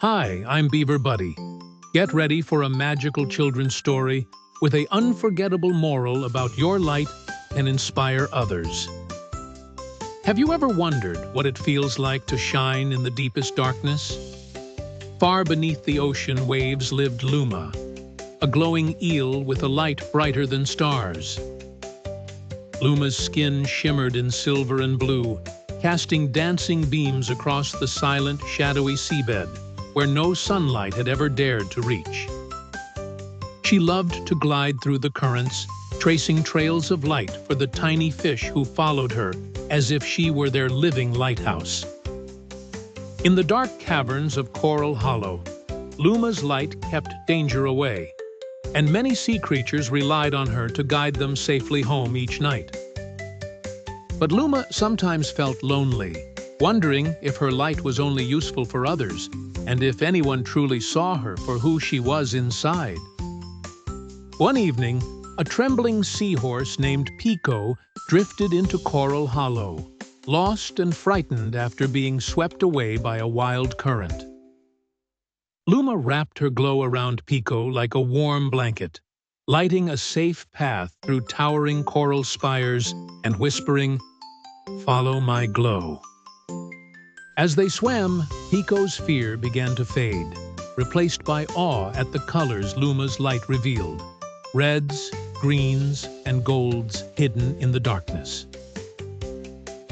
Hi, I'm Beaver Buddy. Get ready for a magical children's story with an unforgettable moral about your light and inspire others. Have you ever wondered what it feels like to shine in the deepest darkness? Far beneath the ocean waves lived Luma, a glowing eel with a light brighter than stars. Luma's skin shimmered in silver and blue, casting dancing beams across the silent, shadowy seabed, where no sunlight had ever dared to reach. She loved to glide through the currents, tracing trails of light for the tiny fish who followed her as if she were their living lighthouse. In the dark caverns of Coral Hollow, Luma's light kept danger away, and many sea creatures relied on her to guide them safely home each night. But Luma sometimes felt lonely, wondering if her light was only useful for others, and if anyone truly saw her for who she was inside. One evening, a trembling seahorse named Pico drifted into Coral Hollow, lost and frightened after being swept away by a wild current. Luma wrapped her glow around Pico like a warm blanket, lighting a safe path through towering coral spires and whispering, "Follow my glow." As they swam, Pico's fear began to fade, replaced by awe at the colors Luma's light revealed, reds, greens, and golds hidden in the darkness.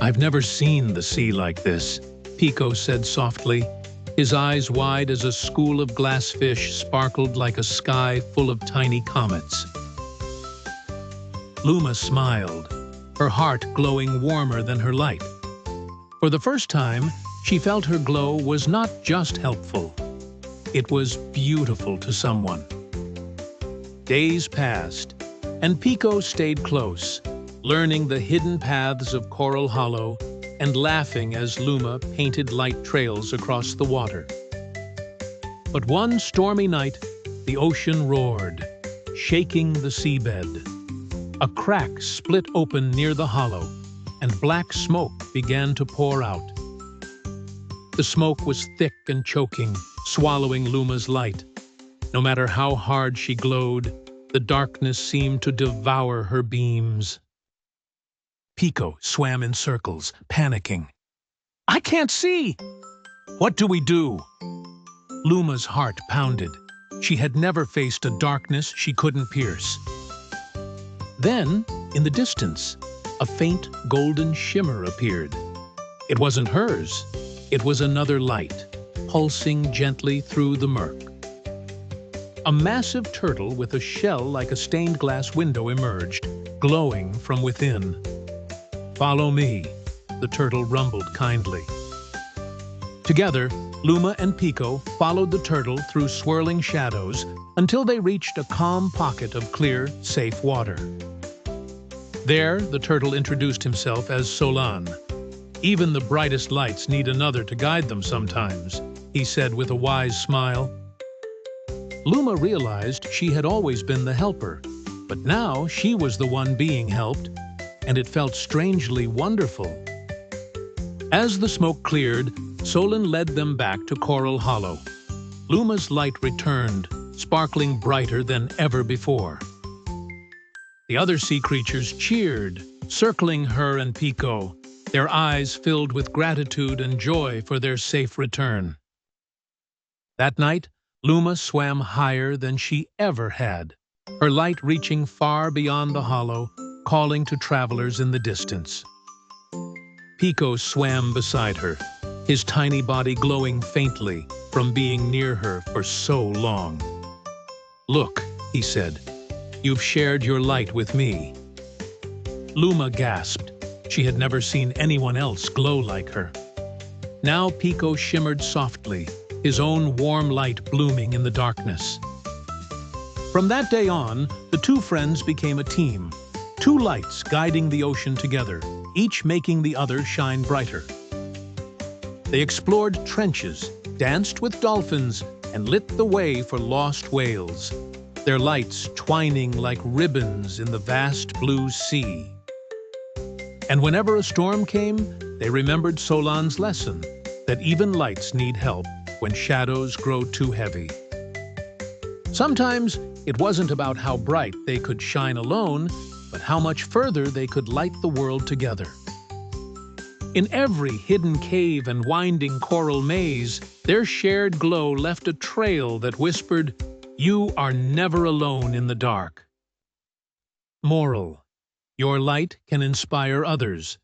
"I've never seen the sea like this," Pico said softly, his eyes wide as a school of glass fish sparkled like a sky full of tiny comets. Luma smiled, her heart glowing warmer than her light. For the first time, she felt her glow was not just helpful. It was beautiful to someone. Days passed, and Pico stayed close, learning the hidden paths of Coral Hollow and laughing as Luma painted light trails across the water. But one stormy night, the ocean roared, shaking the seabed. A crack split open near the hollow, and black smoke began to pour out. The smoke was thick and choking, swallowing Luma's light. No matter how hard she glowed, the darkness seemed to devour her beams. Pico swam in circles, panicking. "I can't see! What do we do?" Luma's heart pounded. She had never faced a darkness she couldn't pierce. Then, in the distance, a faint golden shimmer appeared. It wasn't hers. It was another light, pulsing gently through the murk. A massive turtle with a shell like a stained glass window emerged, glowing from within. "Follow me," the turtle rumbled kindly. Together, Luma and Pico followed the turtle through swirling shadows until they reached a calm pocket of clear, safe water. There, the turtle introduced himself as Solan. "Even the brightest lights need another to guide them sometimes," he said with a wise smile. Luma realized she had always been the helper, but now she was the one being helped, and it felt strangely wonderful. As the smoke cleared, Solan led them back to Coral Hollow. Luma's light returned, sparkling brighter than ever before. The other sea creatures cheered, circling her and Pico, their eyes filled with gratitude and joy for their safe return. That night, Luma swam higher than she ever had, her light reaching far beyond the hollow, calling to travelers in the distance. Pico swam beside her, his tiny body glowing faintly from being near her for so long. "Look," he said, "you've shared your light with me." Luma gasped. She had never seen anyone else glow like her. Now Pico shimmered softly, his own warm light blooming in the darkness. From that day on, the two friends became a team, two lights guiding the ocean together, each making the other shine brighter. They explored trenches, danced with dolphins, and lit the way for lost whales, their lights twining like ribbons in the vast blue sea. And whenever a storm came, they remembered Solan's lesson, that even lights need help, when shadows grow too heavy. Sometimes it wasn't about how bright they could shine alone, but how much further they could light the world together. In every hidden cave and winding coral maze, their shared glow left a trail that whispered, "You are never alone in the dark." Moral: your light can inspire others,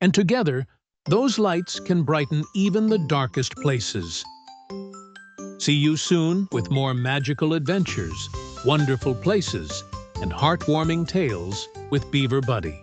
and together, those lights can brighten even the darkest places. See you soon with more magical adventures, wonderful places, and heartwarming tales with Beaver Buddy.